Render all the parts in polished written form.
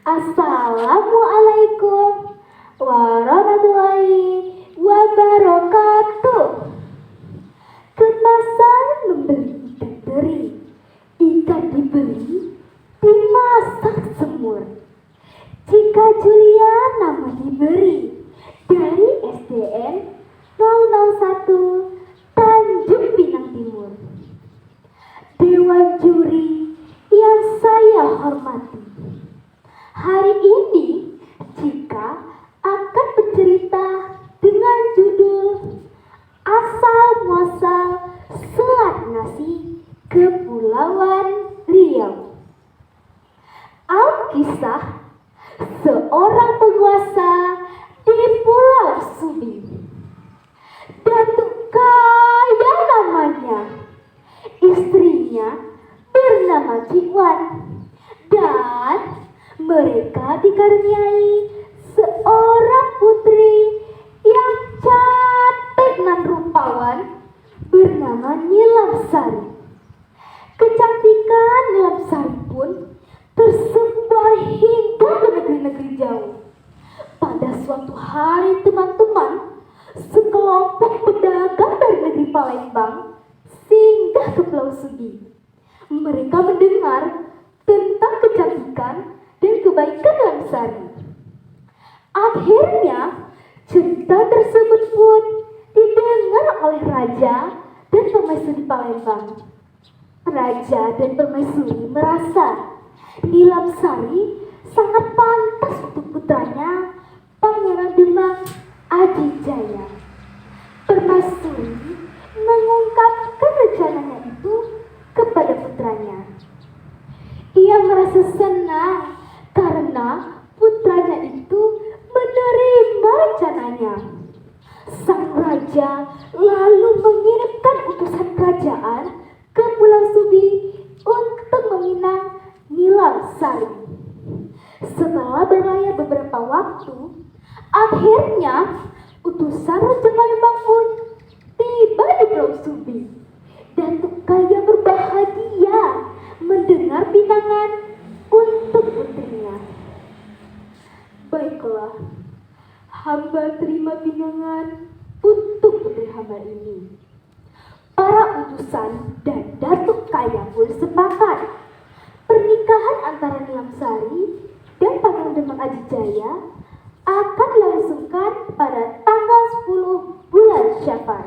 Assalamualaikum warahmatullahi wabarakatuh. Ke pasar membeli ikan teri. Ikan dibeli, dimasak semur. Jika Julia nama diberi dari SDN 001 Tanjung Pinang Timur. Dewan juri yang saya hormati, hari ini Cika akan bercerita dengan judul Asal Muasal Selat Nasi Kepulauan Riau. Alkisah seorang penguasa di Pulau Subi. Datuk kaya namanya, istrinya bernama Cik Wan, dan mereka dikaruniai seorang putri yang cantik dan rupawan bernama Nilam Sari. Kecantikan Nilam Sari pun tersebar hingga ke negeri-negeri jauh. Pada suatu hari teman-teman sekelompok pedagang dari negeri Palembang singgah ke Pulau Subi. Mereka mendengar tentang kecantikan dan kebaikan Nilam Sari. Akhirnya cerita tersebut pun didengar oleh raja dan permaisuri Palembang. Raja dan permaisuri merasa Nilam Sari sangat pantas untuk putranya Pangeran Demang Adijaya. Permaisuri mengungkapkan rencananya itu kepada putranya. Ia merasa senang karena putranya itu menerima rencananya. Sang raja lalu mengirimkan utusan kerajaan ke Pulau Subi untuk meminang Nilam Sari. Setelah berlayar beberapa waktu, akhirnya utusan Raja Palembang pun tiba di Pulau Subi. Datuk Kaya berbahagia mendengar pinangan untuk putrinya. Baiklah, hamba terima pinangan untuk putri hamba ini. Para utusan dan Datuk Kaya pun sepakat. Pernikahan antara Nilam Sari dan Pangeran Demang Adijaya akan dilangsungkan pada tanggal 10 bulan Syawal.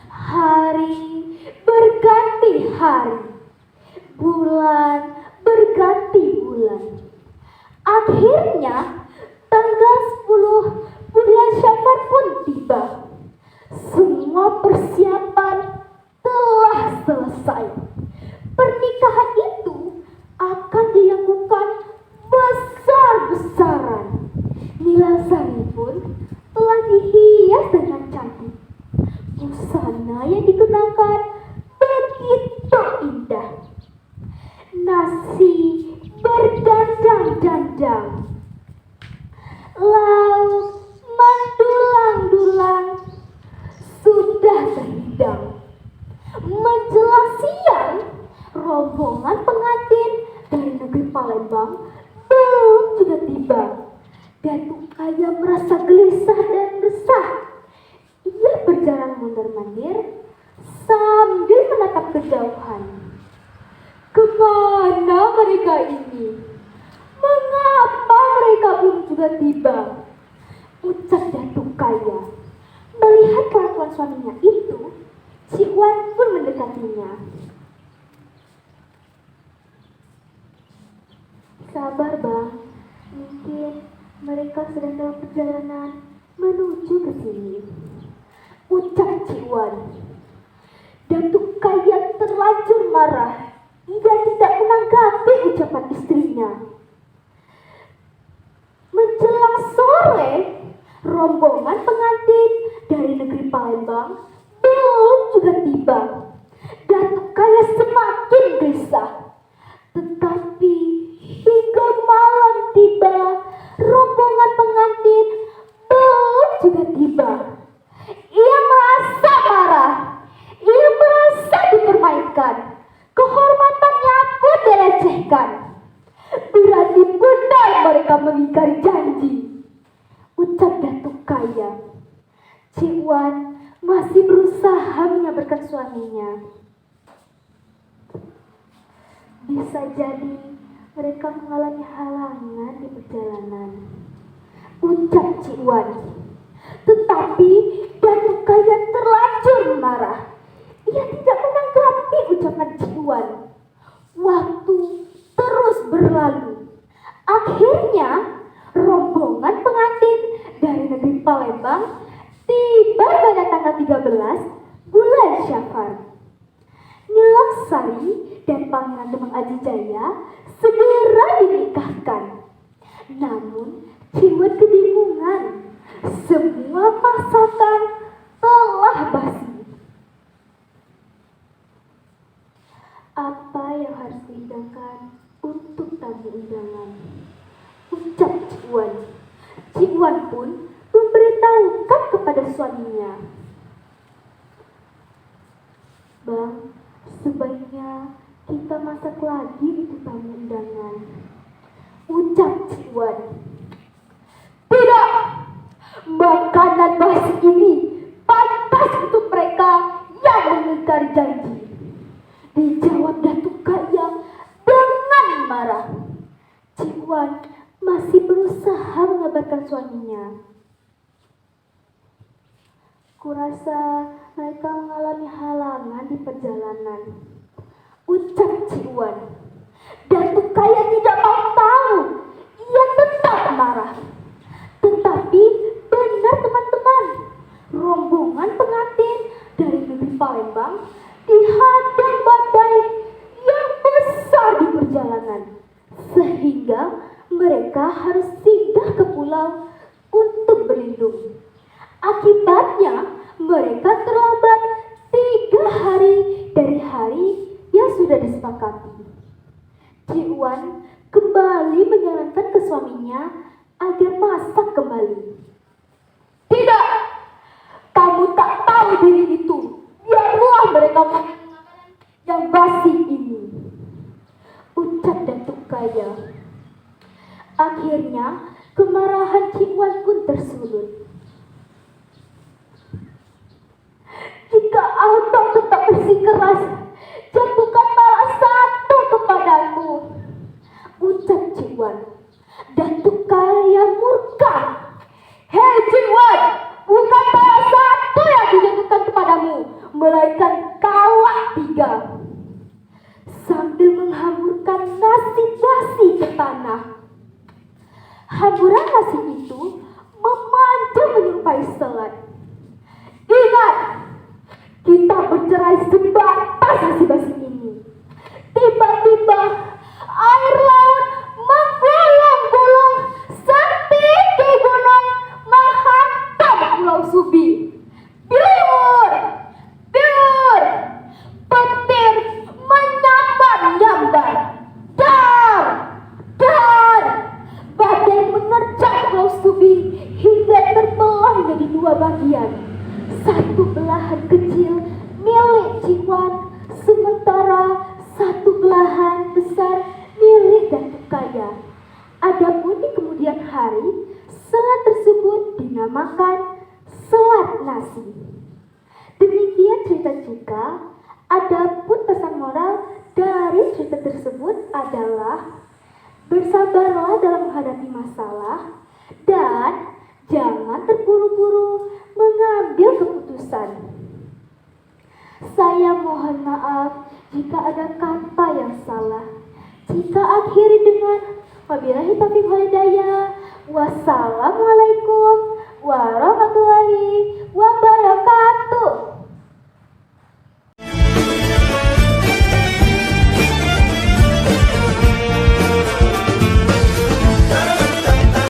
Hari berganti hari, bulan berganti bulan. Akhirnya tanggal 10 bulan Syawal pun tiba. Semua persiapan telah selesai. Pernikahan itu akan dilakukan besar-besaran. Nilam Sari pun telah dihias dengan cantik. Busana yang dikenakan begitu indah. Nasi berdandang-dandang, lauk mendulang-dulang sudah terhidang. Menjelang siang, rombongan pengantin dari negeri Palembang belum juga tiba. Datuk Kaya merasa gelisah dan resah. Ia berjalan mondar-mandir sambil menatap kejauhan. Kemana mereka ini? Mengapa mereka belum juga tiba? Ucap Datuk Kaya. Melihat kelakuan suaminya itu, Cik Wan pun mendekatinya. Sabar bang, mungkin mereka sedang dalam perjalanan menuju ke sini, ucap Cik Wan. Datuk Kaya terlanjur marah. Ia tidak menanggapi ucapan istrinya. Menjelang sore, rombongan pengantin dari negeri Palembang belum juga tiba. Datuk Kaya semakin gelisah. Tetapi hingga malam tiba, rombongan pengantin belum juga tiba. Ia merasa marah. Ia merasa dipermainkan. Kehormatannya pun dilecehkan. Berani pun mereka mengingkari janji, ucap Datuk Kaya. Cik Wan masih berusaha menyabarkan suaminya. Bisa jadi mereka mengalami halangan di perjalanan, ucap Cik Wan. Tetapi Datuk Kaya terlanjur marah. Ia tidak menanggapi ucapan Cik Wan. Waktu terus berlalu. Akhirnya rombongan pengantin dari negeri Palembang tiba pada tanggal 13 bulan Syafar. Nilam Sari dan Pangeran Demang Ajijaya segera dinikahkan. Namun Cik Wan kebingungan. Semua masakan telah basi. Apa yang harus dihidangkan untuk tamu undangan? Ucap Cik Wan. Cik Wan pun memberitahukan kepada suaminya. Bang, sebaiknya kita masak lagi untuk tamu undangan. Ucap Cik Wan. Tidak! Makanan basi ini pantas untuk mereka yang mengingkari janji. Dijawab Datuk Kaya dengan marah. Cik Wan masih berusaha mengabarkan suaminya. Kurasa mereka mengalami halangan di perjalanan, ucap Cik Wan. Datuk Kaya tidak mau tahu. Ia tetap marah. Tetapi benar teman-teman, rombongan pengantin dari negeri Palembang dihadang badai yang besar di perjalanan, sehingga mereka harus singgah ke pulau untuk berlindung. Akibatnya mereka terlambat 3 hari dari hari yang sudah disepakati. Cik Wan kembali menyarankan ke suaminya agar masak kembali. Tidak! Kamu tak tahu diri itu. Biarlah mereka makan makanan yang basi ini, ucap Datuk Kaya. Akhirnya kemarahan Cik Wan pun tersulut. Jika abang tetap bersikeras, jatuhkan malah satu kepadaku, ucap Cik Wan. Datuk Kaya murka. Hei Cik Wan, bukan malah satu yang dijatuhkan kepadamu, melainkan kalak 3. Sambil menghamburkan nasi basi ke tanah. Hamburan nasi itu memanjang menyerupai selat. Ingat, kita bercerai sebatas nasi basi ini. Tiba-tiba air laut menggulung-gulung setinggi gunung menghantam Pulau Subi. Biur, biur, petir menyambar-nyambar. Dar, dar, badai menerjang Pulau Subi hingga terbelah menjadi 2 bagian. Satu belahan kecil milik Cik Wan, sementara satu belahan besar milik Datuk Kaya. Adapun di kemudian hari, selat tersebut dinamakan selat nasi. Demikian cerita juga. Adapun pesan moral dari cerita tersebut adalah bersabarlah dalam menghadapi masalah dan jangan terburu-buru mengambil keputusan. Saya mohon maaf jika ada kata yang salah. Jika akhiri dengan wabillahi taufiq wal hidayah. Wassalamualaikum warahmatullahi wabarakatuh.